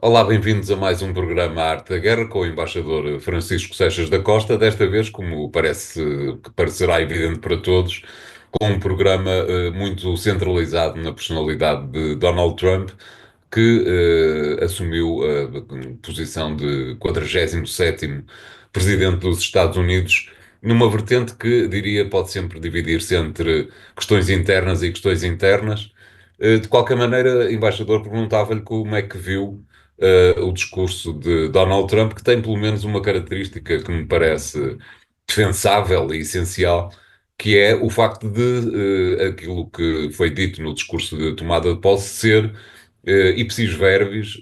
Olá, bem-vindos a mais um programa Arte da Guerra com o embaixador Francisco Seixas da Costa, desta vez, como parece que parecerá evidente para todos, com um programa muito centralizado na personalidade de Donald Trump, que assumiu a posição de 47º presidente dos Estados Unidos, numa vertente que, diria, pode sempre dividir-se entre questões internas e questões internas. De qualquer maneira, embaixador, perguntava-lhe como é que viu o discurso de Donald Trump, que tem pelo menos uma característica que me parece defensável e essencial, que é o facto de aquilo que foi dito no discurso de tomada de posse ser, ipsis verbis,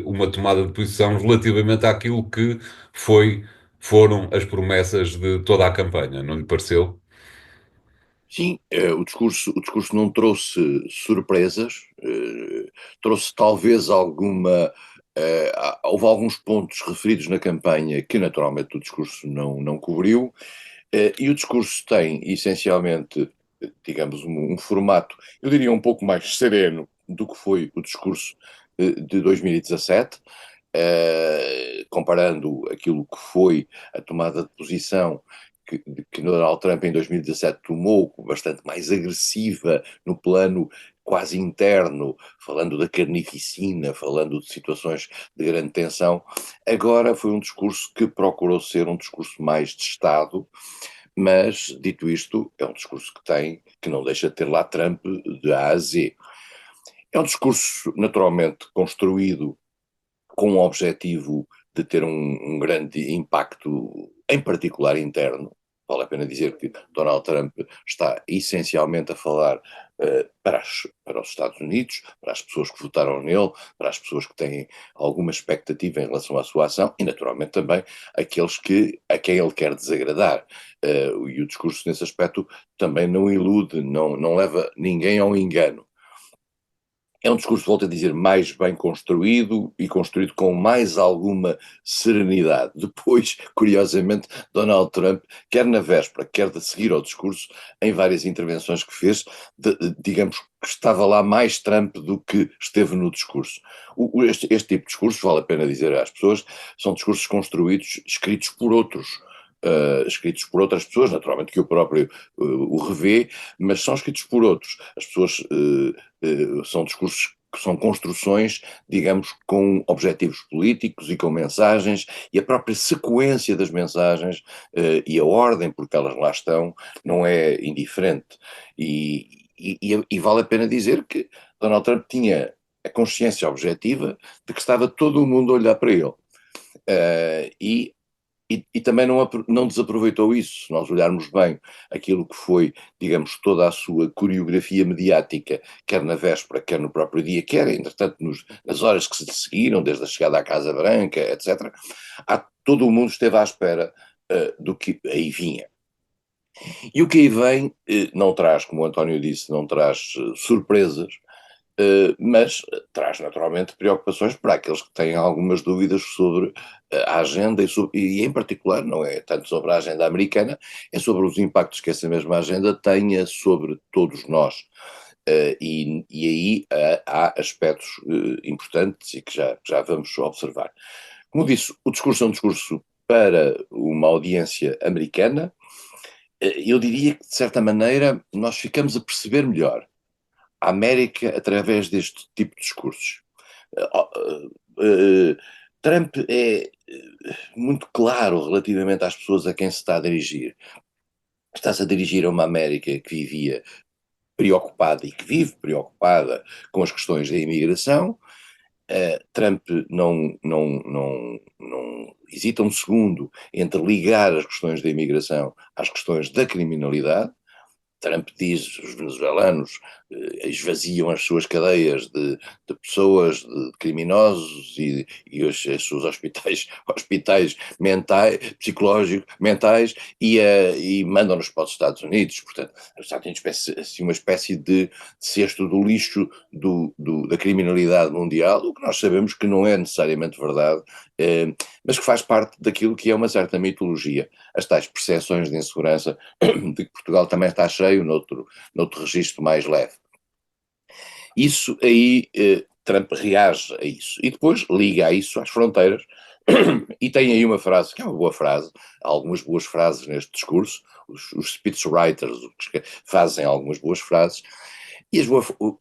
uma tomada de posição relativamente àquilo que foi, foram as promessas de toda a campanha, não lhe pareceu? Sim, o discurso não trouxe surpresas, trouxe talvez houve alguns pontos referidos na campanha que naturalmente o discurso não cobriu, e o discurso tem essencialmente, digamos, um formato, eu diria um pouco mais sereno do que foi o discurso de 2017, comparando aquilo que foi a tomada de posição que Donald Trump em 2017 tomou, bastante mais agressiva no plano quase interno, falando da carnificina, falando de situações de grande tensão. Agora foi um discurso que procurou ser um discurso mais de Estado, mas, dito isto, é um discurso que não deixa de ter lá Trump de A a Z. É um discurso naturalmente construído com o objetivo de ter um grande impacto, em particular interno. Vale a pena dizer que Donald Trump está essencialmente a falar para os Estados Unidos, para as pessoas que votaram nele, para as pessoas que têm alguma expectativa em relação à sua ação e, naturalmente, também a quem ele quer desagradar. E o discurso, nesse aspecto, também não ilude, não leva ninguém ao engano. É um discurso, volto a dizer, mais bem construído e construído com mais alguma serenidade. Depois, curiosamente, Donald Trump, quer na véspera, quer de seguir ao discurso, em várias intervenções que fez, digamos que estava lá mais Trump do que esteve no discurso. Este tipo de discursos, vale a pena dizer às pessoas, são discursos construídos, escritos por outros. Escritos por outras pessoas, naturalmente que eu próprio o revê, mas são escritos por outros. As pessoas são discursos que são construções, digamos, com objetivos políticos e com mensagens, e a própria sequência das mensagens e a ordem por que elas lá estão não é indiferente. E vale a pena dizer que Donald Trump tinha a consciência objetiva de que estava todo o mundo a olhar para ele. E também não desaproveitou isso, se nós olharmos bem aquilo que foi, digamos, toda a sua coreografia mediática, quer na véspera, quer no próprio dia, quer, entretanto, nas horas que se seguiram, desde a chegada à Casa Branca, etc., todo o mundo esteve à espera do que aí vinha. E o que aí vem não traz, como o António disse, não traz surpresas, mas traz naturalmente preocupações para aqueles que têm algumas dúvidas sobre a agenda e em particular não é tanto sobre a agenda americana, é sobre os impactos que essa mesma agenda tenha sobre todos nós. E aí há aspectos importantes e que já vamos observar. Como disse, o discurso é um discurso para uma audiência americana. Eu diria que, de certa maneira, nós ficamos a perceber melhor a América através deste tipo de discursos. Uh, uh, Trump é muito claro relativamente às pessoas a quem se está a dirigir. Está-se a dirigir a uma América que vivia preocupada e que vive preocupada com as questões da imigração. Trump não hesita um segundo entre ligar as questões da imigração às questões da criminalidade. Trump diz que os venezuelanos esvaziam as suas cadeias de pessoas, de criminosos as seus hospitais mentais, psicológicos, mentais e mandam-nos para os Estados Unidos. Portanto, os Estados Unidos assim, uma espécie de cesto do lixo da criminalidade mundial, o que nós sabemos que não é necessariamente verdade, mas que faz parte daquilo que é uma certa mitologia, as tais percepções de insegurança de que Portugal também está cheio noutro registro mais leve. Isso aí Trump reage a isso e depois liga a isso às fronteiras e tem aí uma frase, que é uma boa frase, há algumas boas frases neste discurso, os speechwriters fazem algumas boas frases, e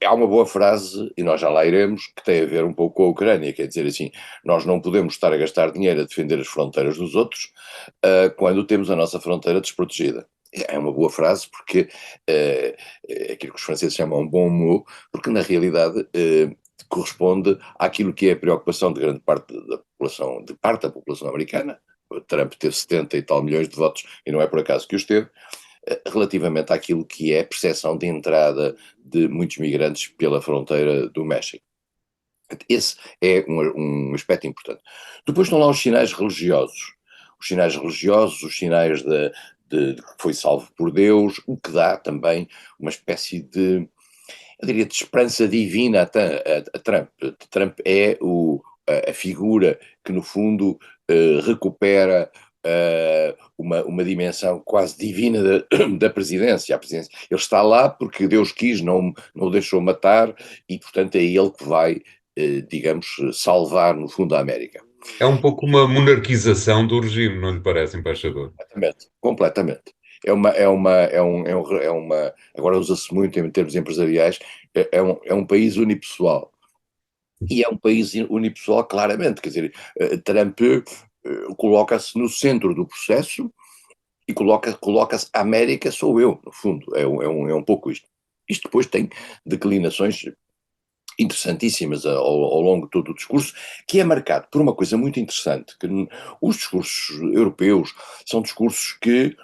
há uma boa frase, e nós já lá iremos, que tem a ver um pouco com a Ucrânia, quer dizer assim, nós não podemos estar a gastar dinheiro a defender as fronteiras dos outros quando temos a nossa fronteira desprotegida. É uma boa frase porque aquilo que os franceses chamam bon mot, porque na realidade corresponde àquilo que é a preocupação de grande parte da população, de parte da população americana. O Trump teve 70 e tal milhões de votos e não é por acaso que os teve, relativamente àquilo que é a percepção de entrada de muitos migrantes pela fronteira do México. Esse é um aspecto importante. Depois estão lá os sinais religiosos. Os sinais de que foi salvo por Deus, o que dá também uma espécie de, eu diria, de esperança divina a Trump. Trump é a figura que, no fundo, recupera uma dimensão quase divina da presidência. A presidência. Ele está lá porque Deus quis, não o deixou matar, e, portanto, é ele que vai, digamos, salvar, no fundo, a América. É um pouco uma monarquização do regime, não lhe parece, embaixador? Completamente, completamente. Agora usa-se muito em termos empresariais, é um país unipessoal. E é um país unipessoal claramente, quer dizer, Trump coloca-se no centro do processo e coloca-se, a América sou eu, no fundo, é um pouco isto. Isto depois tem declinações interessantíssimas ao longo de todo o discurso, que é marcado por uma coisa muito interessante, que os discursos europeus são discursos que,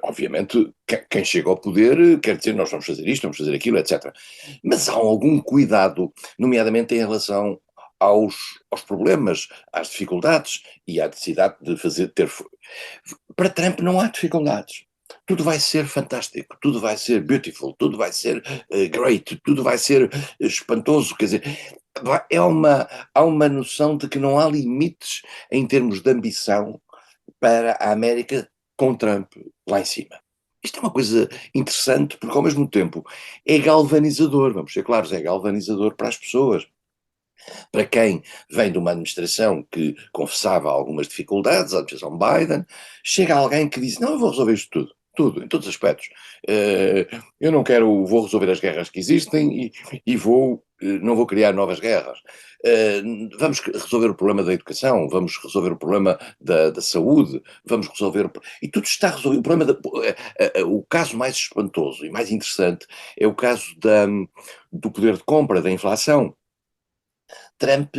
obviamente, quem chega ao poder quer dizer nós vamos fazer isto, vamos fazer aquilo, etc. Mas há algum cuidado, nomeadamente em relação aos problemas, às dificuldades e à necessidade de ter. Para Trump não há dificuldades. Tudo vai ser fantástico, tudo vai ser beautiful, tudo vai ser great, tudo vai ser espantoso, quer dizer, há uma noção de que não há limites em termos de ambição para a América com Trump lá em cima. Isto é uma coisa interessante porque ao mesmo tempo é galvanizador, vamos ser claros, é galvanizador para as pessoas. Para quem vem de uma administração que confessava algumas dificuldades, a administração Biden, chega alguém que diz, não, eu vou resolver isto tudo, em todos os aspectos. Eu não quero, vou resolver as guerras que existem e não vou criar novas guerras. Vamos resolver o problema da educação, vamos resolver o problema da saúde, vamos resolver... E tudo está resolvido. O caso mais espantoso e mais interessante é o caso do poder de compra, da inflação. Trump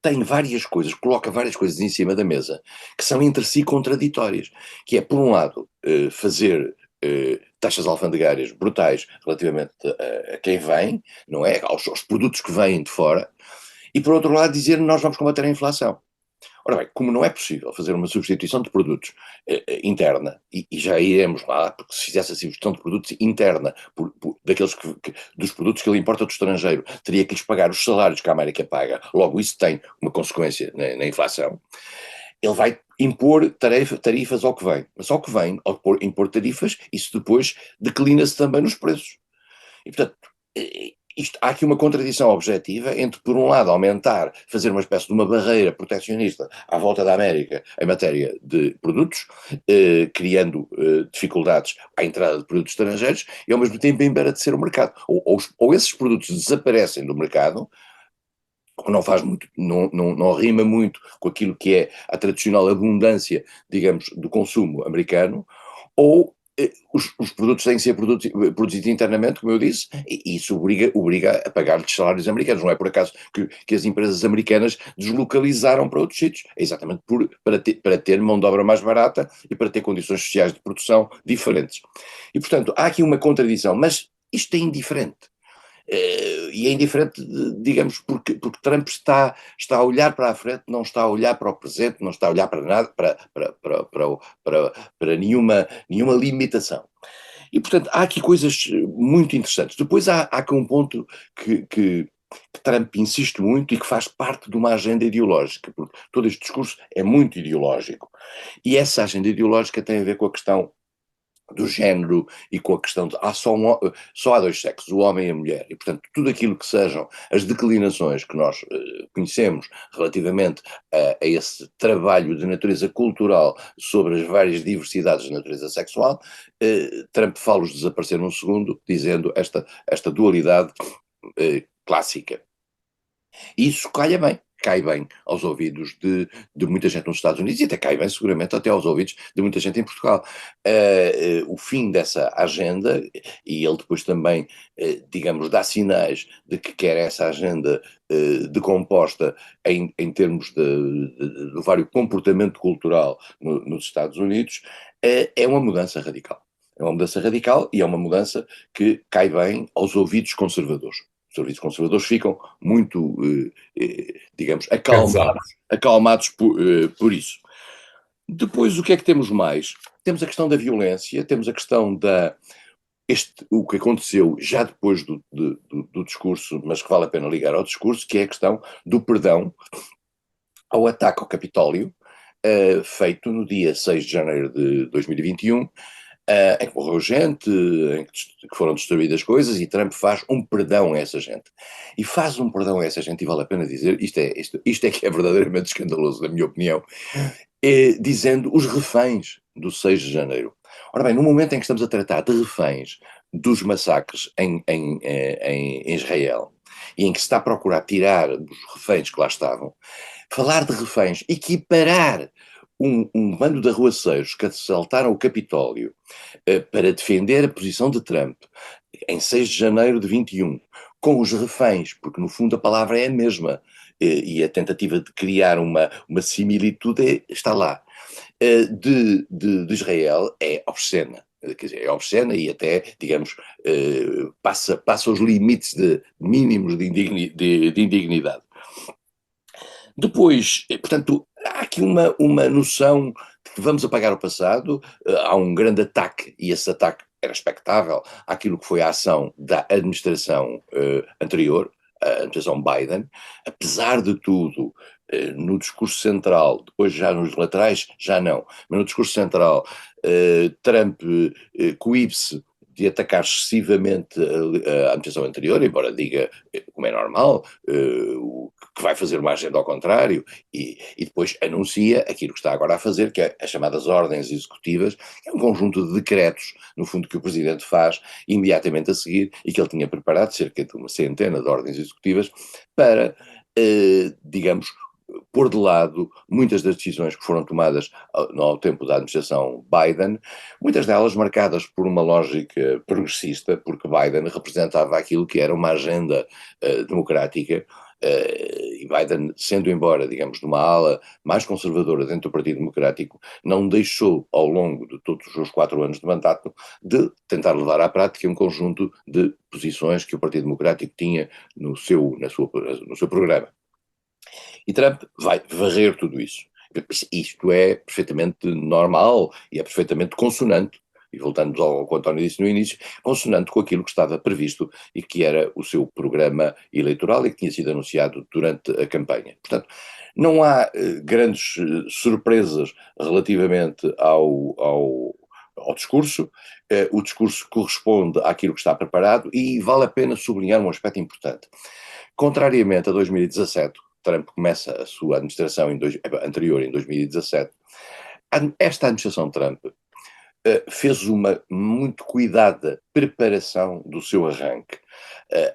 tem várias coisas, coloca várias coisas em cima da mesa que são entre si contraditórias, que é, por um lado, fazer taxas alfandegárias brutais relativamente a quem vem, não é? Aos produtos que vêm de fora, e por outro lado dizer nós vamos combater a inflação. Ora bem, como não é possível fazer uma substituição de produtos interna, e já iremos lá, porque se fizesse a substituição de produtos interna, dos produtos que ele importa do estrangeiro, teria que lhes pagar os salários que a América paga, logo isso tem uma consequência na inflação. Ele vai impor tarifas ao que vem, mas ao que vem, ao impor tarifas, isso depois declina-se também nos preços. E, portanto, há aqui uma contradição objetiva entre, por um lado, fazer uma espécie de uma barreira proteccionista à volta da América em matéria de produtos, criando dificuldades à entrada de produtos estrangeiros, e ao mesmo tempo embaraçar o mercado. Ou esses produtos desaparecem do mercado, o que não faz muito, não rima muito com aquilo que é a tradicional abundância, digamos, do consumo americano, ou os produtos têm que ser produzidos internamente, como eu disse, e isso obriga a pagar-lhes salários americanos. Não é por acaso que as empresas americanas deslocalizaram para outros sítios. É exatamente para ter mão de obra mais barata e para ter condições sociais de produção diferentes. E, portanto, há aqui uma contradição, mas isto é indiferente. E é indiferente, digamos, porque Trump está a olhar para a frente, não está a olhar para o presente, não está a olhar para nada, para nenhuma limitação. E, portanto, há aqui coisas muito interessantes. Depois há aqui um ponto que Trump insiste muito e que faz parte de uma agenda ideológica, porque todo este discurso é muito ideológico. E essa agenda ideológica tem a ver com a questão do género e com a questão de só há dois sexos, o homem e a mulher, e portanto tudo aquilo que sejam as declinações que nós conhecemos relativamente a esse trabalho de natureza cultural sobre as várias diversidades de natureza sexual, Trump fala-os desaparecer num segundo, dizendo esta dualidade clássica. E isso cai bem aos ouvidos de muita gente nos Estados Unidos e até cai bem seguramente até aos ouvidos de muita gente em Portugal. O fim dessa agenda, e ele depois também, digamos, dá sinais de que quer essa agenda decomposta em termos do vário comportamento cultural nos Estados Unidos, é uma mudança radical. É uma mudança radical e é uma mudança que cai bem aos ouvidos conservadores. Os ouvidos conservadores ficam muito, digamos, Cansados. acalmados por isso. Depois, o que é que temos mais? Temos a questão da violência, temos a questão o que aconteceu já depois do discurso, mas que vale a pena ligar ao discurso, que é a questão do perdão ao ataque ao Capitólio, feito no dia 6 de janeiro de 2021, em que morreu gente, que foram destruídas coisas, e Trump faz um perdão a essa gente. E faz um perdão a essa gente, e vale a pena dizer, isto é que é verdadeiramente escandaloso, na minha opinião, dizendo os reféns do 6 de janeiro. Ora bem, no momento em que estamos a tratar de reféns dos massacres em Israel, e em que se está a procurar tirar os reféns que lá estavam, falar de reféns, equiparar um bando de arruaceiros que assaltaram o Capitólio para defender a posição de Trump em 6 de janeiro de 21, com os reféns, porque no fundo a palavra é a mesma, e a tentativa de criar uma similitude está lá, de Israel é obscena. Quer dizer, é obscena e até, digamos, passa os limites mínimos de indignidade. Depois, portanto, há aqui uma noção de que vamos apagar o passado, há um grande ataque, e esse ataque era expectável, àquilo que foi a ação da administração anterior, a administração Biden. Apesar de tudo, no discurso central, depois já nos laterais, já não, mas no discurso central, Trump coíbe-se de atacar excessivamente a administração anterior, embora diga, como é normal, que vai fazer uma agenda ao contrário, e depois anuncia aquilo que está agora a fazer, que é as chamadas ordens executivas, que é um conjunto de decretos, no fundo, que o Presidente faz imediatamente a seguir, e que ele tinha preparado cerca de uma centena de ordens executivas para, digamos, pôr de lado muitas das decisões que foram tomadas ao tempo da administração Biden, muitas delas marcadas por uma lógica progressista, porque Biden representava aquilo que era uma agenda democrática, e Biden, sendo embora, digamos, de uma ala mais conservadora dentro do Partido Democrático, não deixou, ao longo de todos os seus 4 anos de mandato, de tentar levar à prática um conjunto de posições que o Partido Democrático tinha no seu programa. E Trump vai varrer tudo isso. Isto é perfeitamente normal e é perfeitamente consonante, e voltando ao que o António disse no início, consonante com aquilo que estava previsto e que era o seu programa eleitoral e que tinha sido anunciado durante a campanha. Portanto, não há grandes surpresas relativamente ao discurso. O discurso corresponde àquilo que está preparado e vale a pena sublinhar um aspecto importante. Contrariamente a 2017, Trump começa a sua administração anterior, em 2017, esta administração Trump fez uma muito cuidada preparação do seu arranque.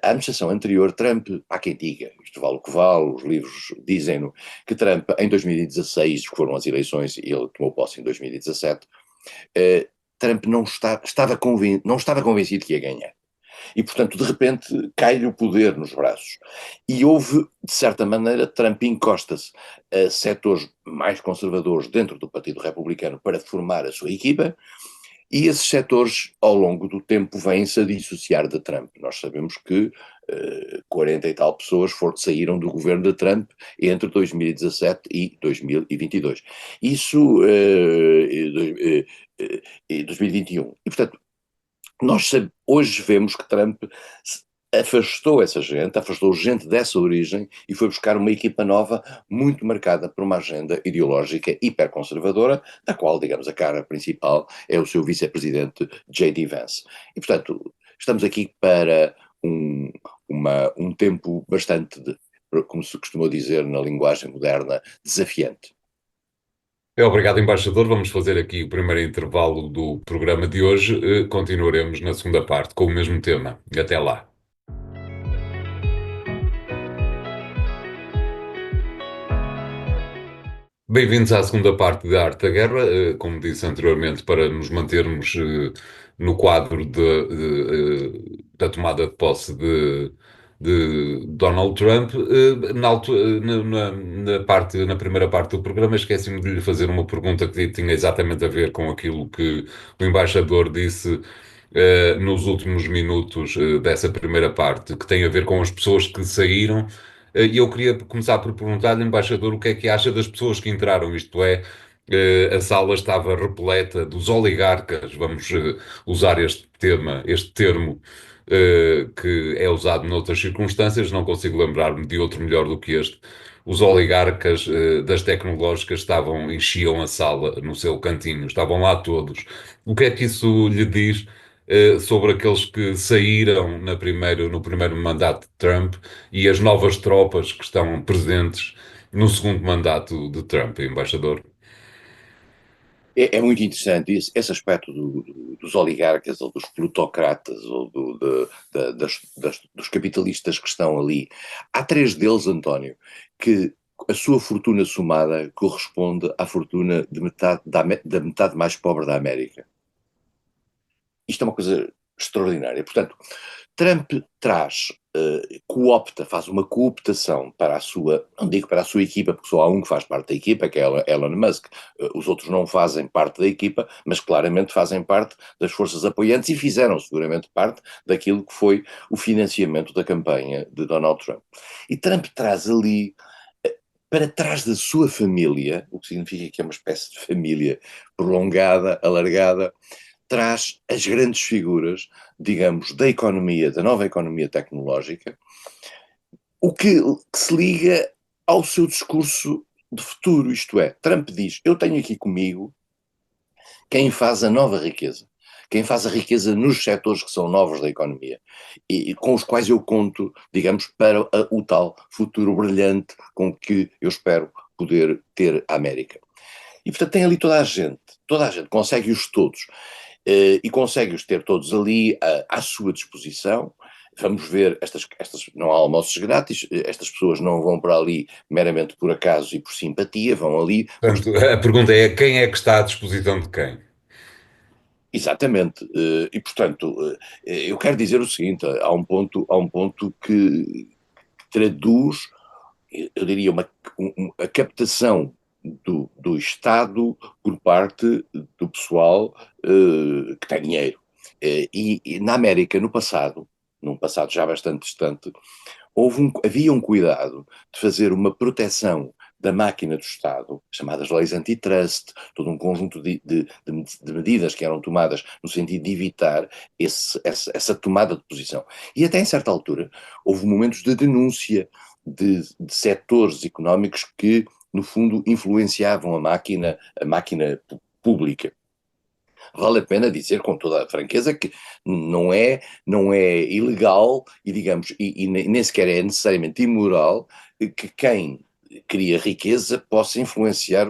A administração anterior, Trump, há quem diga, isto vale o que vale, os livros dizem-no, que Trump, em 2016, que foram as eleições, e ele tomou posse em 2017, Trump não estava convencido que ia ganhar. E, portanto, de repente, cai-lhe o poder nos braços. E houve, de certa maneira, Trump encosta-se a setores mais conservadores dentro do Partido Republicano para formar a sua equipa, e esses setores, ao longo do tempo, vêm-se a dissociar de Trump. Nós sabemos que 40 e tal pessoas saíram do governo de Trump entre 2017 e 2022. Isso, 2021. E, portanto, nós hoje vemos que Trump afastou essa gente, afastou gente dessa origem e foi buscar uma equipa nova muito marcada por uma agenda ideológica hiperconservadora, da qual, digamos, a cara principal é o seu vice-presidente J.D. Vance. E, portanto, estamos aqui para um tempo bastante, como se costuma dizer na linguagem moderna, desafiante. Obrigado, embaixador. Vamos fazer aqui o primeiro intervalo do programa de hoje. Continuaremos na segunda parte com o mesmo tema. Até lá. Bem-vindos à segunda parte da Arte da Guerra, como disse anteriormente, para nos mantermos no quadro da tomada de posse de Donald Trump. Na primeira parte do programa, esqueci-me de lhe fazer uma pergunta que tinha exatamente a ver com aquilo que o embaixador disse nos últimos minutos dessa primeira parte, que tem a ver com as pessoas que saíram. E eu queria começar por perguntar-lhe, embaixador, o que é que acha das pessoas que entraram, isto é, a sala estava repleta dos oligarcas, vamos usar este termo, que é usado noutras circunstâncias, não consigo lembrar-me de outro melhor do que este. Os oligarcas das tecnológicas enchiam a sala no seu cantinho, estavam lá todos. O que é que isso lhe diz sobre aqueles que saíram no primeiro mandato de Trump e as novas tropas que estão presentes no segundo mandato de Trump, embaixador? É muito interessante esse aspecto dos oligarcas ou dos plutocratas ou dos capitalistas que estão ali. Há três deles, António, que a sua fortuna somada corresponde à fortuna de metade, da metade mais pobre da América. Isto é uma coisa extraordinária. Portanto, Trump coopta, faz uma cooptação para a sua, não digo para a sua equipa, porque só há um que faz parte da equipa, que é Elon Musk. Os outros não fazem parte da equipa, mas claramente fazem parte das forças apoiantes e fizeram seguramente parte daquilo que foi o financiamento da campanha de Donald Trump. E Trump traz ali, para trás da sua família, o que significa que é uma espécie de família prolongada, alargada, traz as grandes figuras, digamos, da nova economia tecnológica, o que se liga ao seu discurso de futuro, isto é, Trump diz, eu tenho aqui comigo quem faz a nova riqueza, quem faz a riqueza nos setores que são novos da economia, e com os quais eu conto, digamos, para o tal futuro brilhante com que eu espero poder ter a América. E portanto tem ali toda a gente consegue-os todos. E consegue-os ter todos ali à sua disposição. Vamos ver, estas não há almoços grátis, estas pessoas não vão para ali meramente por acaso e por simpatia, vão ali. Portanto, a pergunta é quem é que está à disposição de quem? Exatamente, e portanto, eu quero dizer o seguinte: há um ponto que traduz, eu diria, a captação do Estado por parte do pessoal que tem dinheiro. E na América, num passado já bastante distante, havia um cuidado de fazer uma proteção da máquina do Estado, chamadas leis antitrust, todo um conjunto de medidas que eram tomadas no sentido de evitar essa tomada de posição. E até em certa altura houve momentos de denúncia de setores económicos que, no fundo, influenciavam a máquina pública. Vale a pena dizer com toda a franqueza que não é ilegal e, digamos, e nem sequer é necessariamente imoral que quem cria riqueza possa influenciar,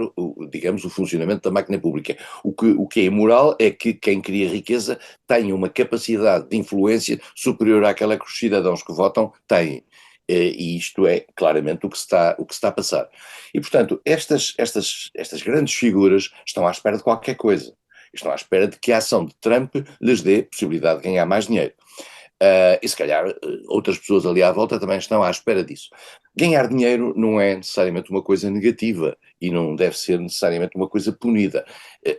digamos, o funcionamento da máquina pública. O que é imoral é que quem cria riqueza tenha uma capacidade de influência superior àquela que os cidadãos que votam têm. E isto é claramente o que se está a passar. E, portanto, estas grandes figuras estão à espera de qualquer coisa. Estão à espera de que a ação de Trump lhes dê possibilidade de ganhar mais dinheiro. E se calhar outras pessoas ali à volta também estão à espera disso. Ganhar dinheiro não é necessariamente uma coisa negativa e não deve ser necessariamente uma coisa punida.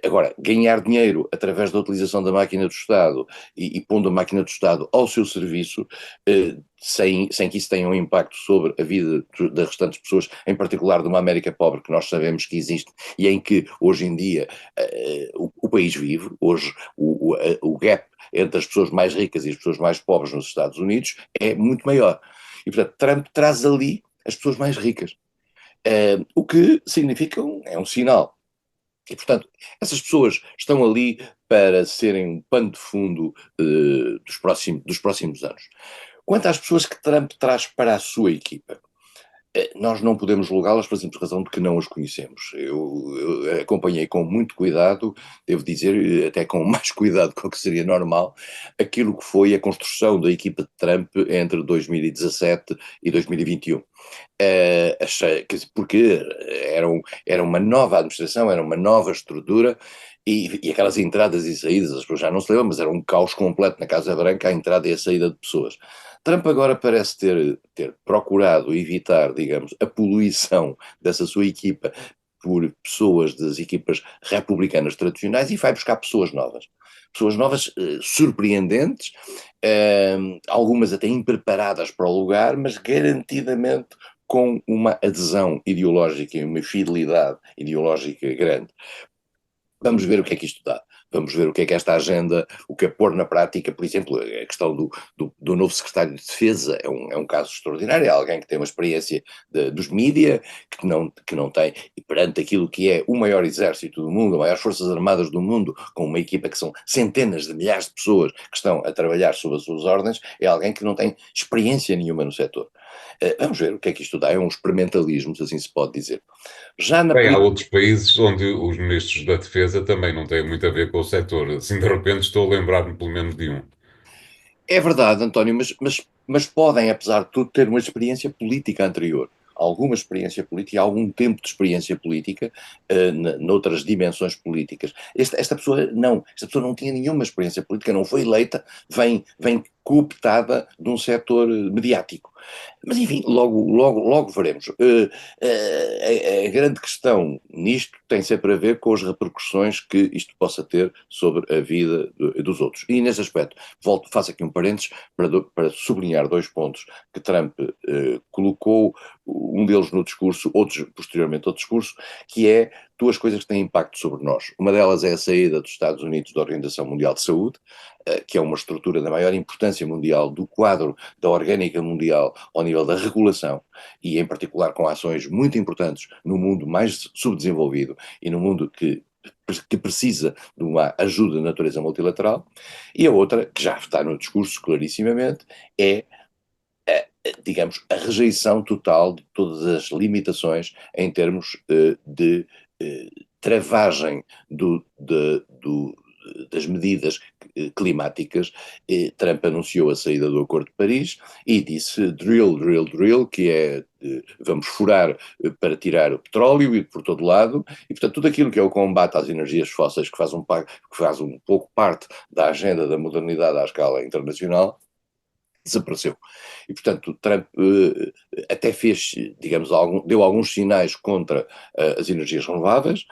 Agora, ganhar dinheiro através da utilização da máquina do Estado e pondo a máquina do Estado ao seu serviço, sem que isso tenha um impacto sobre a vida das restantes pessoas, em particular de uma América pobre que nós sabemos que existe e em que hoje em dia o país vive, hoje o gap entre as pessoas mais ricas e as pessoas mais pobres nos Estados Unidos é muito maior. E, portanto, Trump traz ali as pessoas mais ricas. O que significa é um sinal. E, portanto, essas pessoas estão ali para serem um pano de fundo dos próximos anos. Quanto às pessoas que Trump traz para a sua equipa, nós não podemos julgá-las pela simples razão de que não as conhecemos. Eu acompanhei com muito cuidado, devo dizer, até com mais cuidado do que seria normal, aquilo que foi a construção da equipa de Trump entre 2017 e 2021. Porque era uma nova administração, era uma nova estrutura, e aquelas entradas e saídas, as pessoas já não se lembram, mas era um caos completo na Casa Branca, a entrada e a saída de pessoas. Trump agora parece ter procurado evitar, digamos, a poluição dessa sua equipa por pessoas das equipas republicanas tradicionais e vai buscar pessoas novas. Pessoas novas surpreendentes, algumas até impreparadas para o lugar, mas garantidamente com uma adesão ideológica e uma fidelidade ideológica grande. Vamos ver o que é que isto dá. Vamos ver o que é que esta agenda, o que é pôr na prática, por exemplo, a questão do novo secretário de Defesa é um caso extraordinário, é alguém que tem uma experiência dos mídia, que não tem, e perante aquilo que é o maior exército do mundo, as maiores forças armadas do mundo, com uma equipa que são centenas de milhares de pessoas que estão a trabalhar sob as suas ordens, é alguém que não tem experiência nenhuma no setor. Vamos ver o que é que isto dá, é um experimentalismo, se assim se pode dizer. Já na Bem, há outros países onde os ministros da Defesa também não têm muito a ver com o setor. Assim, de repente, estou a lembrar-me pelo menos de um. É verdade, António, mas podem, apesar de tudo, ter uma experiência política anterior. Alguma experiência política, algum tempo de experiência política, noutras dimensões políticas. Esta pessoa não tinha nenhuma experiência política, não foi eleita, vem cooptada de um setor mediático. Mas enfim, logo veremos. A grande questão nisto tem sempre a ver com as repercussões que isto possa ter sobre a vida dos outros. E nesse aspecto, faço aqui um parênteses para sublinhar dois pontos que Trump colocou, um deles no discurso, outros posteriormente ao discurso, que é duas coisas que têm impacto sobre nós. Uma delas é a saída dos Estados Unidos da Organização Mundial de Saúde, que é uma estrutura da maior importância mundial, do quadro da orgânica mundial ao nível da regulação, e em particular com ações muito importantes no mundo mais subdesenvolvido e no mundo que precisa de uma ajuda de natureza multilateral. E a outra, que já está no discurso clarissimamente, é digamos, a rejeição total de todas as limitações em termos de travagem das medidas climáticas. Trump anunciou a saída do Acordo de Paris e disse drill, drill, drill, que é vamos furar para tirar o petróleo e por todo lado, e portanto tudo aquilo que é o combate às energias fósseis, que faz um pouco parte da agenda da modernidade à escala internacional, desapareceu. E, portanto, Trump até fez, digamos, deu alguns sinais contra as energias renováveis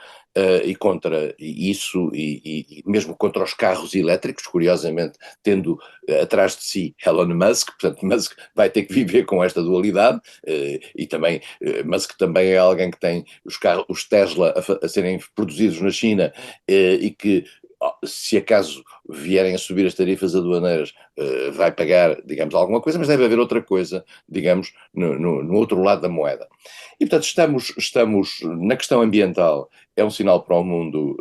e contra isso, e mesmo contra os carros elétricos, curiosamente, tendo atrás de si Elon Musk, portanto, Musk vai ter que viver com esta dualidade, e também, Musk também é alguém que tem os Tesla a serem produzidos na China e que se acaso vierem a subir as tarifas aduaneiras, vai pagar, digamos, alguma coisa, mas deve haver outra coisa, digamos, no outro lado da moeda. E, portanto, estamos na questão ambiental, é um sinal para o mundo,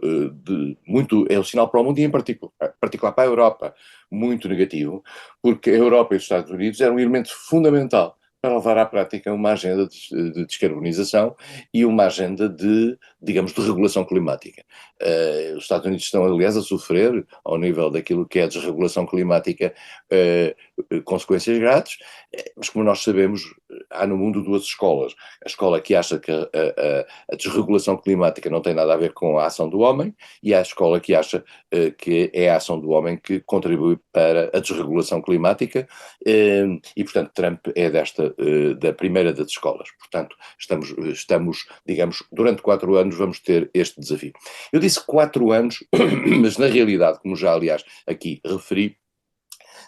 é um sinal para o mundo e, em particular para a Europa, muito negativo, porque a Europa e os Estados Unidos eram um elemento fundamental para levar à prática uma agenda de descarbonização e uma agenda digamos, de regulação climática. Os Estados Unidos estão, aliás, a sofrer, ao nível daquilo que é a desregulação climática, consequências graves, mas como nós sabemos, há no mundo duas escolas. A escola que acha que a desregulação climática não tem nada a ver com a ação do homem, e há a escola que acha que é a ação do homem que contribui para a desregulação climática, e portanto Trump é da primeira das escolas. Portanto, estamos, digamos, durante 4 anos vamos ter este desafio. Eu disse 4 anos, mas na realidade, como já aliás aqui referi,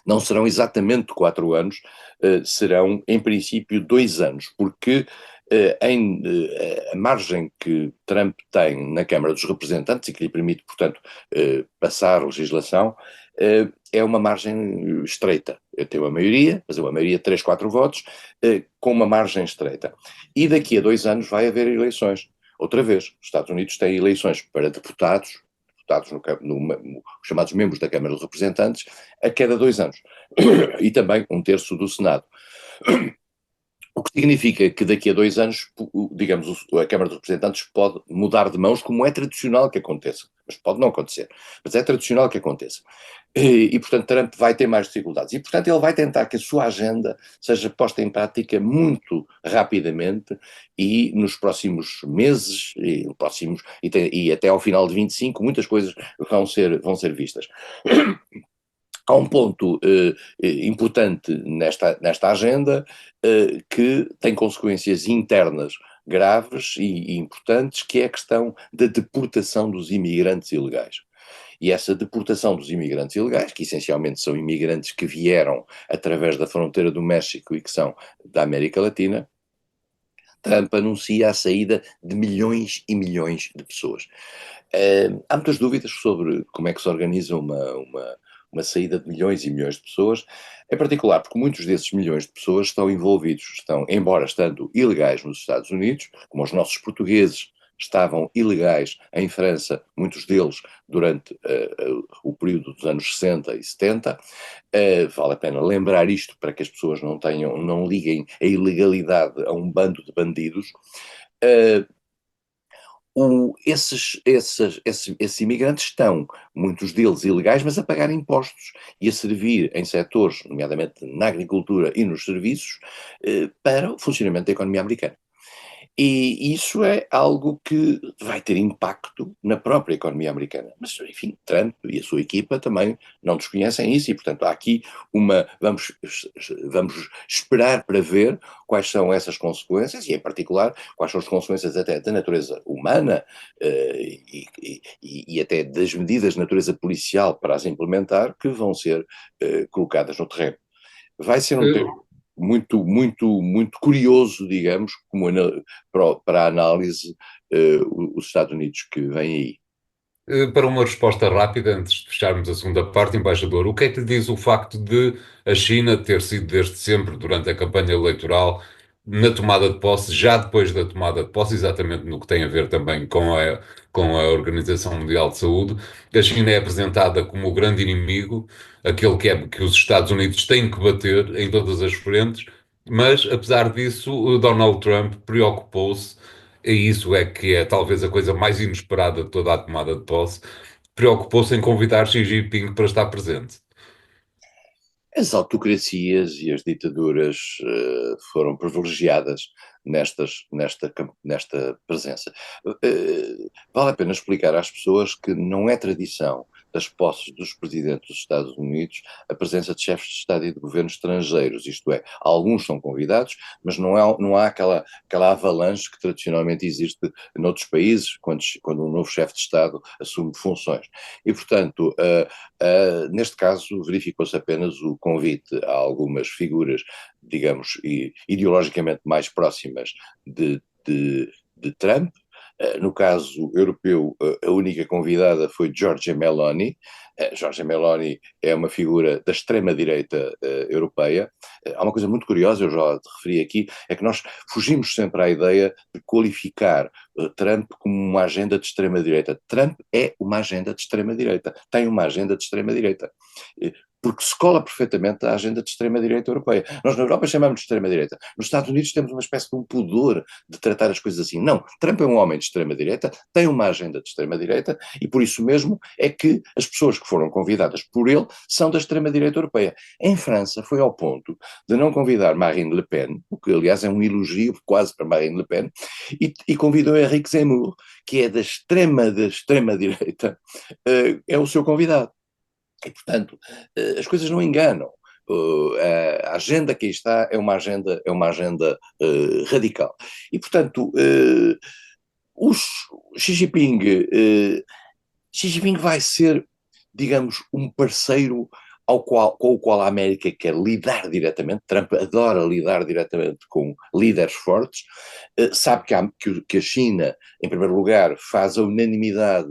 não serão exatamente 4 anos, serão em princípio 2 anos, porque a margem que Trump tem na Câmara dos Representantes e que lhe permite, portanto, passar a legislação, é uma margem estreita. Tem uma maioria, mas é uma maioria de 3, 4 votos, com uma margem estreita. E daqui a 2 anos vai haver eleições. Outra vez, os Estados Unidos têm eleições para deputados os chamados membros da Câmara dos Representantes, a cada 2 anos. E também 1/3 do Senado. O que significa que daqui a 2 anos, digamos, a Câmara dos Representantes pode mudar de mãos, como é tradicional que aconteça. Mas pode não acontecer. Mas é tradicional que aconteça. E, portanto, Trump vai ter mais dificuldades. E, portanto, ele vai tentar que a sua agenda seja posta em prática muito rapidamente e nos próximos meses, e até ao final de 25, muitas coisas vão ser vistas. Há um ponto importante nesta agenda que tem consequências internas graves e importantes, que é a questão da deportação dos imigrantes ilegais. E essa deportação dos imigrantes ilegais, que essencialmente são imigrantes que vieram através da fronteira do México e que são da América Latina, Trump anuncia a saída de milhões e milhões de pessoas. Há muitas dúvidas sobre como é que se organiza uma saída de milhões e milhões de pessoas, em particular porque muitos desses milhões de pessoas embora estando ilegais nos Estados Unidos, como os nossos portugueses estavam ilegais em França, muitos deles durante o período dos anos 60 e 70, vale a pena lembrar isto para que as pessoas não liguem a ilegalidade a um bando de bandidos. Esses imigrantes estão, muitos deles ilegais, mas a pagar impostos e a servir em setores, nomeadamente na agricultura e nos serviços, para o funcionamento da economia americana. E isso é algo que vai ter impacto na própria economia americana. Mas, enfim, Trump e a sua equipa também não desconhecem isso e, portanto, há aqui vamos esperar para ver quais são essas consequências e, em particular, quais são as consequências até da natureza humana e até das medidas de natureza policial para as implementar que vão ser colocadas no terreno. Vai ser um tempo muito, muito, muito curioso, digamos, para a análise os Estados Unidos que vêm aí. Para uma resposta rápida, antes de fecharmos a segunda parte, embaixador, o que é que lhe diz o facto de a China ter sido desde sempre, durante a campanha eleitoral, na tomada de posse, já depois da tomada de posse, exatamente no que tem a ver também com a Organização Mundial de Saúde, a China é apresentada como o grande inimigo, aquele que os Estados Unidos têm que bater em todas as frentes, mas, apesar disso, o Donald Trump preocupou-se, e isso é que é talvez a coisa mais inesperada de toda a tomada de posse, preocupou-se em convidar Xi Jinping para estar presente. As autocracias e as ditaduras foram privilegiadas nesta presença. Vale a pena explicar às pessoas que não é tradição das posses dos presidentes dos Estados Unidos a presença de chefes de Estado e de governo estrangeiros, isto é, alguns são convidados, mas não há aquela avalanche que tradicionalmente existe noutros países quando um novo chefe de Estado assume funções. E, portanto, neste caso verificou-se apenas o convite a algumas figuras, digamos, ideologicamente mais próximas de Trump. No caso europeu, a única convidada foi Giorgia Meloni. Giorgia Meloni é uma figura da extrema-direita europeia. Há uma coisa muito curiosa, eu já te referi aqui, é que nós fugimos sempre à ideia de qualificar Trump como uma agenda de extrema-direita. Trump é uma agenda de extrema-direita, tem uma agenda de extrema-direita. porque se cola perfeitamente à agenda de extrema-direita europeia. Nós na Europa chamamos de extrema-direita. Nos Estados Unidos temos uma espécie de um pudor de tratar as coisas assim. Não, Trump é um homem de extrema-direita, tem uma agenda de extrema-direita e por isso mesmo é que as pessoas que foram convidadas por ele são da extrema-direita europeia. Em França foi ao ponto de não convidar Marine Le Pen, o que aliás é um elogio quase para Marine Le Pen, e convidou Henrique Zemmour, que é da extrema-direita, é o seu convidado. E, portanto, as coisas não enganam. A agenda que aí está é uma agenda radical. E, portanto, os Xi Jinping, Xi Jinping vai ser, digamos, um parceiro com o qual a América quer lidar diretamente. Trump adora lidar diretamente com líderes fortes, sabe que a China, em primeiro lugar, faz a unanimidade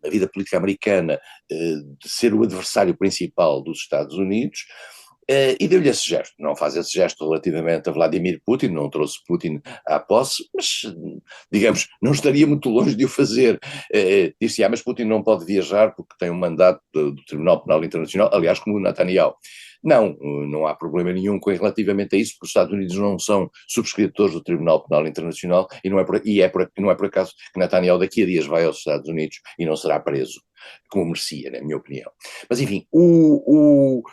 na vida política americana de ser o adversário principal dos Estados Unidos, e deu-lhe esse gesto. Não faz esse gesto relativamente a Vladimir Putin, não trouxe Putin à posse, mas, digamos, não estaria muito longe de o fazer. Disse, mas Putin não pode viajar porque tem um mandato do Tribunal Penal Internacional, aliás, como o Netanyahu. Não, não há problema nenhum relativamente a isso, porque os Estados Unidos não são subscritores do Tribunal Penal Internacional e não é por acaso que Netanyahu daqui a dias vai aos Estados Unidos e não será preso, como merecia, na minha opinião. Mas enfim, o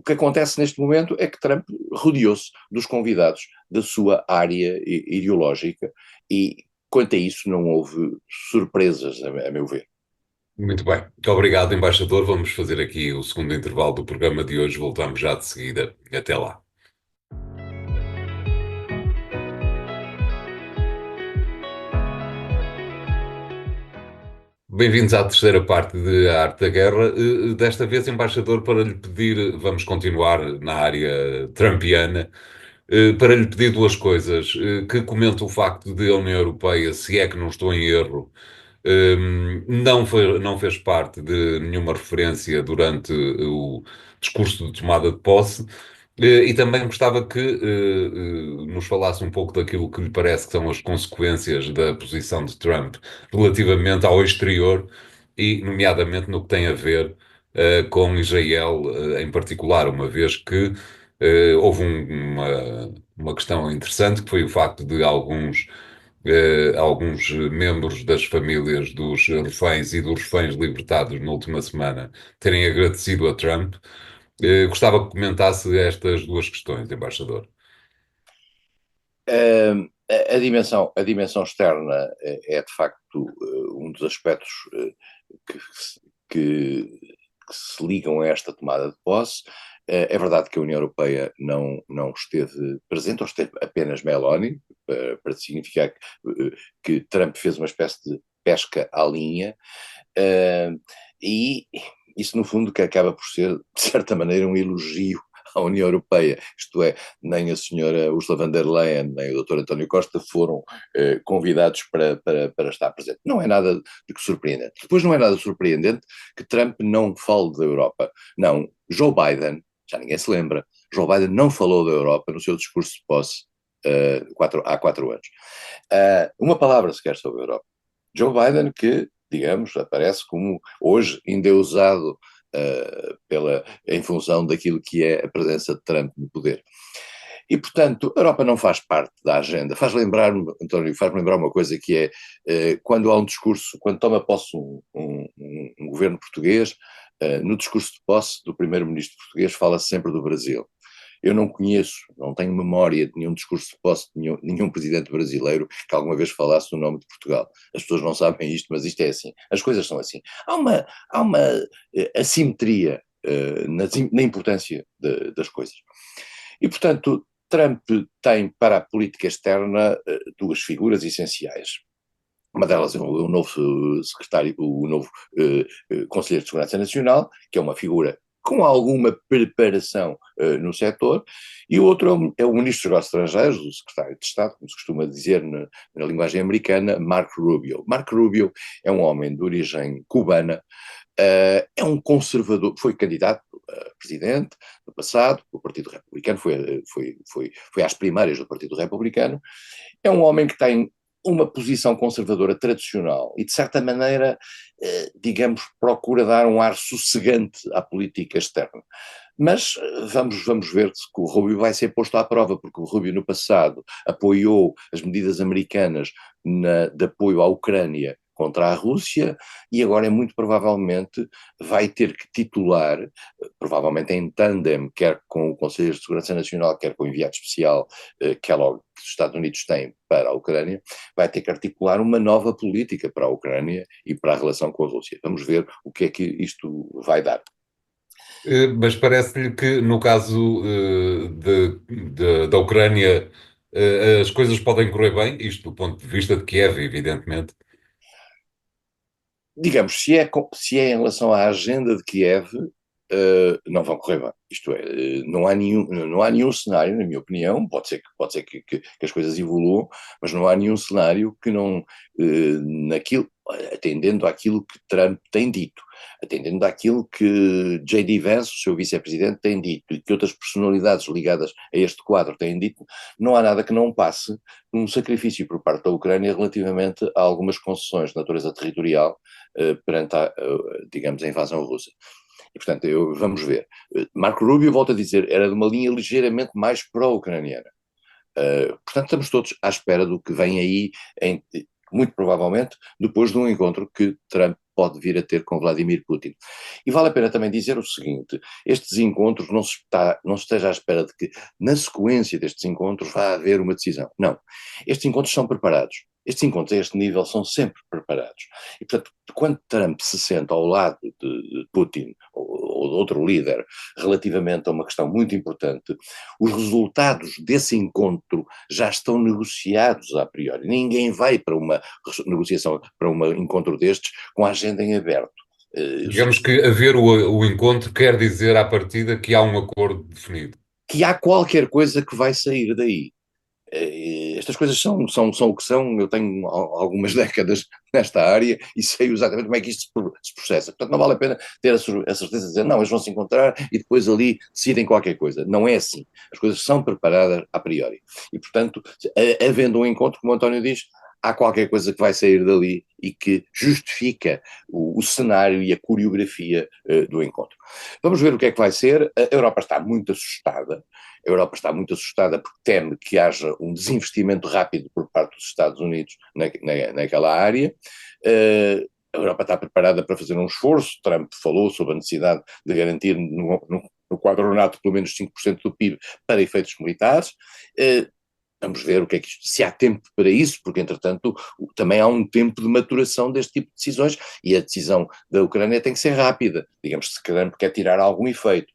que acontece neste momento é que Trump rodeou-se dos convidados da sua área ideológica e, quanto a isso, não houve surpresas, a meu ver. Muito bem. Muito obrigado, embaixador. Vamos fazer aqui o segundo intervalo do programa de hoje. Voltamos já de seguida. Até lá. Bem-vindos à terceira parte de A Arte da Guerra. Desta vez, embaixador, para lhe pedir, vamos continuar na área trumpiana, para lhe pedir duas coisas. Que comente o facto de a União Europeia, se é que não estou em erro, não fez parte de nenhuma referência durante o discurso de tomada de posse. E também gostava que nos falasse um pouco daquilo que lhe parece que são as consequências da posição de Trump relativamente ao exterior e, nomeadamente, no que tem a ver com Israel em particular, uma vez que houve uma questão interessante, que foi o facto de alguns membros das famílias dos reféns e dos reféns libertados na última semana terem agradecido a Trump. Gostava que comentasse estas duas questões, embaixador. A dimensão externa é de facto um dos aspectos que, que se ligam a esta tomada de posse. É verdade que a União Europeia não esteve presente, ou esteve apenas Meloni, para significar que Trump fez uma espécie de pesca à linha, e isso no fundo que acaba por ser, de certa maneira, um elogio à União Europeia, isto é, nem a senhora Ursula von der Leyen, nem o Dr. António Costa foram convidados para estar presente. Não é nada de que surpreendente. Depois não é nada surpreendente que Trump não fale da Europa. Não, Joe Biden, já ninguém se lembra, Joe Biden não falou da Europa no seu discurso de posse há 4 anos. Uma palavra sequer sobre a Europa. Joe Biden que, digamos, aparece como hoje endeusado em função daquilo que é a presença de Trump no poder. E, portanto, a Europa não faz parte da agenda. António, faz-me lembrar uma coisa que é, quando há um discurso, quando toma posse um governo português, no discurso de posse do primeiro-ministro português fala-se sempre do Brasil. Eu não conheço, não tenho memória de nenhum discurso de posse de nenhum presidente brasileiro que alguma vez falasse o nome de Portugal. As pessoas não sabem isto, mas isto é assim. As coisas são assim. Há uma assimetria na importância das coisas. E, portanto, Trump tem para a política externa duas figuras essenciais. Uma delas é o novo secretário, o novo Conselheiro de Segurança Nacional, que é uma figura com alguma preparação no setor, e o outro é o Ministro dos Estrangeiros, o Secretário de Estado, como se costuma dizer na linguagem americana, Marco Rubio. Marco Rubio é um homem de origem cubana, é um conservador, foi candidato a presidente no passado, do Partido Republicano, foi às primárias do Partido Republicano, é um homem que tem uma posição conservadora tradicional e, de certa maneira, digamos, procura dar um ar sossegante à política externa. Mas vamos ver se o Rubio vai ser posto à prova, porque o Rubio no passado apoiou as medidas americanas de apoio à Ucrânia contra a Rússia e agora muito provavelmente vai ter que titular, provavelmente em tandem, quer com o Conselho de Segurança Nacional, quer com o enviado especial Kellogg, que os Estados Unidos têm para a Ucrânia, vai ter que articular uma nova política para a Ucrânia e para a relação com a Rússia. Vamos ver o que é que isto vai dar. Mas parece-lhe que no caso da Ucrânia, as coisas podem correr bem, isto do ponto de vista de Kiev, evidentemente. Digamos, se é em relação à agenda de Kiev, não vão correr bem. Isto é, não há nenhum cenário, na minha opinião, pode ser que as coisas evoluam, mas não há nenhum cenário que não, atendendo àquilo que Trump tem dito, atendendo àquilo que J.D. Vance, o seu vice-presidente, tem dito, e que outras personalidades ligadas a este quadro têm dito, não há nada que não passe num sacrifício por parte da Ucrânia relativamente a algumas concessões de natureza territorial perante digamos, a invasão russa. E, portanto, vamos ver. Marco Rubio, volta a dizer, era de uma linha ligeiramente mais pró-ucraniana. Portanto, estamos todos à espera do que vem aí, muito provavelmente, depois de um encontro que Trump pode vir a ter com Vladimir Putin. E vale a pena também dizer o seguinte, estes encontros não se esteja à espera de que, na sequência destes encontros, vá haver uma decisão. Não. Estes encontros são preparados. Estes encontros a este nível são sempre preparados. E, portanto, quando Trump se senta ao lado de Putin ou de outro líder relativamente a uma questão muito importante, os resultados desse encontro já estão negociados a priori. Ninguém vai para uma negociação, para um encontro destes com a agenda em aberto. Digamos que haver o encontro quer dizer à partida que há um acordo definido. Que há qualquer coisa que vai sair daí. Estas coisas são o que são, eu tenho algumas décadas nesta área e sei exatamente como é que isto se processa. Portanto, não vale a pena ter a certeza de dizer, não, eles vão se encontrar e depois ali decidem qualquer coisa. Não é assim. As coisas são preparadas a priori. E, portanto, havendo um encontro, como o António diz, há qualquer coisa que vai sair dali e que justifica o cenário e a coreografia do encontro. Vamos ver o que é que vai ser. A Europa está muito assustada. A Europa está muito assustada porque teme que haja um desinvestimento rápido por parte dos Estados Unidos naquela área. A Europa está preparada para fazer um esforço. Trump falou sobre a necessidade de garantir no quadro NATO pelo menos 5% do PIB para efeitos militares. Vamos ver o que é que se há tempo para isso, porque entretanto também há um tempo de maturação deste tipo de decisões e a decisão da Ucrânia tem que ser rápida, digamos, se Trump quer tirar algum efeito.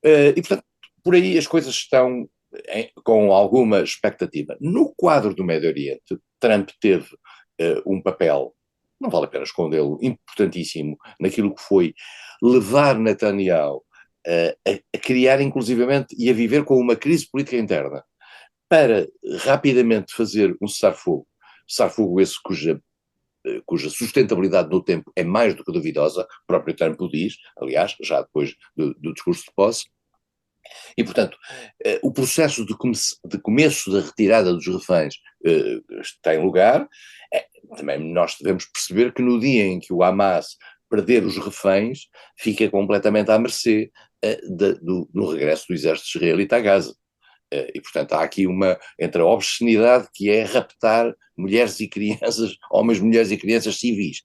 E portanto, por aí as coisas estão com alguma expectativa. No quadro do Médio Oriente, Trump teve um papel, não vale a pena escondê-lo, importantíssimo naquilo que foi levar Netanyahu a criar inclusivamente e a viver com uma crise política interna para rapidamente fazer um cessar-fogo esse cuja sustentabilidade no tempo é mais do que duvidosa, o próprio Trump o diz, aliás, já depois do discurso de posse. E, portanto, o processo de começo da retirada dos reféns tem lugar. Também nós devemos perceber que no dia em que o Hamas perder os reféns, fica completamente à mercê do regresso do exército israelita a Gaza. E, portanto, há aqui entre a obscenidade que é raptar mulheres e crianças, homens, mulheres e crianças civis,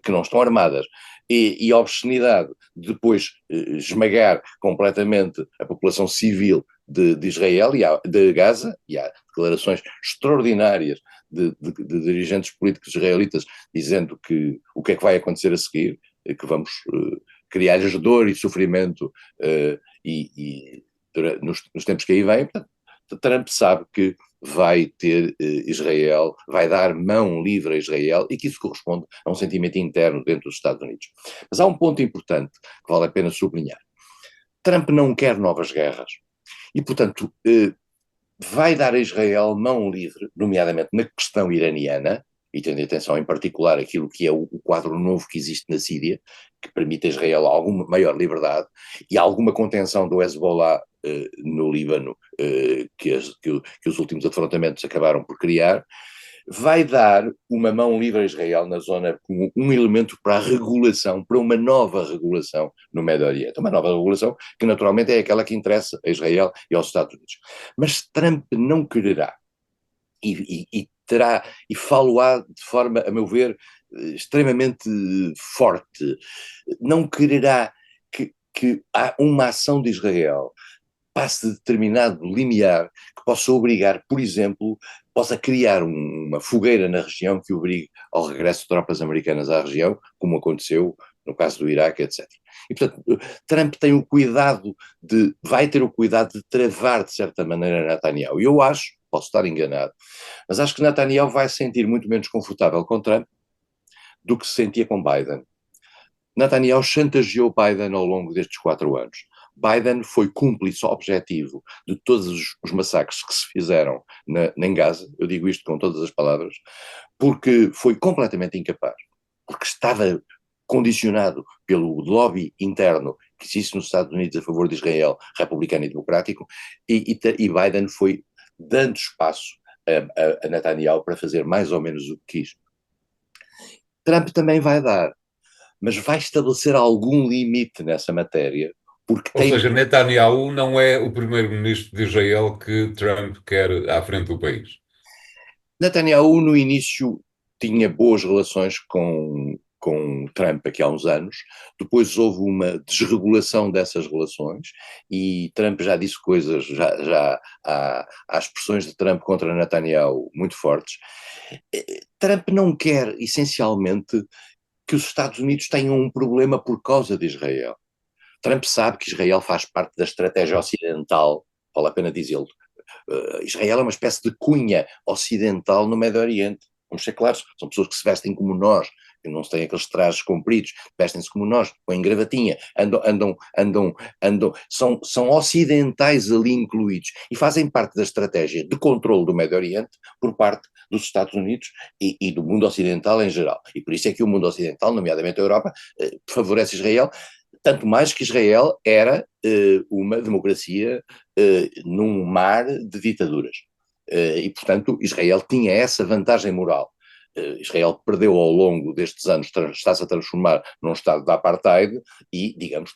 que não estão armadas, e a obscenidade de depois esmagar completamente a população civil de Israel de Gaza, e há declarações extraordinárias de dirigentes políticos israelitas dizendo que o que é que vai acontecer a seguir, que vamos criar-lhes dor e sofrimento nos tempos que aí vêm. Portanto, Trump sabe que vai ter Israel, vai dar mão livre a Israel e que isso corresponde a um sentimento interno dentro dos Estados Unidos. Mas há um ponto importante que vale a pena sublinhar. Trump não quer novas guerras e, portanto, vai dar a Israel mão livre, nomeadamente na questão iraniana, e tendo atenção em particular aquilo que é o quadro novo que existe na Síria, que permite a Israel alguma maior liberdade e alguma contenção do Hezbollah no Líbano, que os últimos afrontamentos acabaram por criar. vai dar uma mão livre a Israel na zona como um elemento para a regulação, para uma nova regulação no Médio Oriente. Uma nova regulação que naturalmente é aquela que interessa a Israel e aos Estados Unidos. Mas Trump não quererá e terá, e falo-á de forma, a meu ver, extremamente forte, não quererá que há uma ação de Israel passe de determinado limiar que possa obrigar, por exemplo, possa criar uma fogueira na região que obrigue ao regresso de tropas americanas à região, como aconteceu no caso do Iraque, etc. E, portanto, Trump tem o cuidado vai ter o cuidado de travar, de certa maneira, Netanyahu. E eu acho, posso estar enganado, mas acho que Netanyahu vai se sentir muito menos confortável com Trump do que se sentia com Biden. Netanyahu chantageou Biden ao longo destes 4 anos. Biden foi cúmplice objetivo de todos os massacres que se fizeram em Gaza, eu digo isto com todas as palavras, porque foi completamente incapaz, porque estava condicionado pelo lobby interno que existe nos Estados Unidos a favor de Israel, republicano e democrático, e Biden foi dando espaço a Netanyahu para fazer mais ou menos o que quis. Trump também vai dar, mas vai estabelecer algum limite nessa matéria, porque Ou tem. seja, Netanyahu não é o primeiro-ministro de Israel que Trump quer à frente do país. Netanyahu, no início, tinha boas relações com Trump aqui há uns anos, depois houve uma desregulação dessas relações e Trump já disse coisas, já há expressões de Trump contra Netanyahu muito fortes. Trump não quer, essencialmente, que os Estados Unidos tenham um problema por causa de Israel. Trump sabe que Israel faz parte da estratégia ocidental, vale a pena dizê-lo. Israel é uma espécie de cunha ocidental no Médio Oriente. Vamos ser claros, são pessoas que se vestem como nós, que não têm aqueles trajes compridos, vestem-se como nós, põem gravatinha, são ocidentais ali incluídos e fazem parte da estratégia de controle do Médio Oriente por parte dos Estados Unidos e do mundo ocidental em geral. E por isso é que o mundo ocidental, nomeadamente a Europa, favorece Israel, tanto mais que Israel era uma democracia num mar de ditaduras. E, portanto, Israel tinha essa vantagem moral. Israel perdeu ao longo destes anos, está-se a transformar num estado de apartheid e, digamos,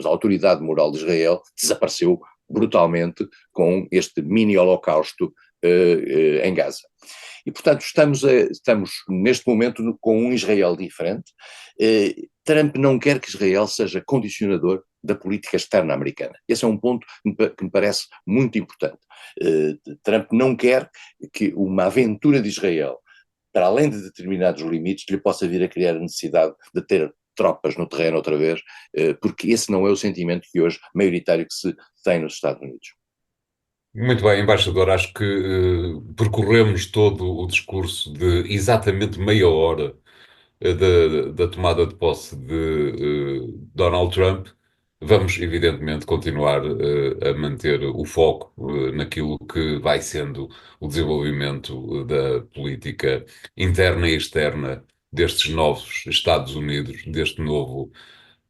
a autoridade moral de Israel desapareceu brutalmente com este mini-holocausto em Gaza. E, portanto, estamos neste momento com um Israel diferente. Trump não quer que Israel seja condicionador da política externa americana. Esse é um ponto que me parece muito importante. Trump não quer que uma aventura de Israel, para além de determinados limites, lhe possa vir a criar a necessidade de ter tropas no terreno outra vez, porque esse não é o sentimento que hoje maioritário que se tem nos Estados Unidos. Muito bem, embaixador, acho que percorremos todo o discurso de exatamente meia hora da tomada de posse de Donald Trump. Vamos, evidentemente, continuar a manter o foco naquilo que vai sendo o desenvolvimento da política interna e externa destes novos Estados Unidos, deste novo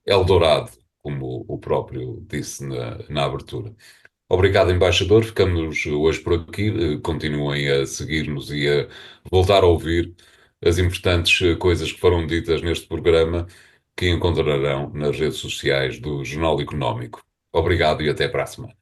Eldorado, como o próprio disse na abertura. Obrigado, embaixador. Ficamos hoje por aqui. Continuem a seguir-nos e a voltar a ouvir as importantes coisas que foram ditas neste programa, que encontrarão nas redes sociais do Jornal Económico. Obrigado e até para a semana.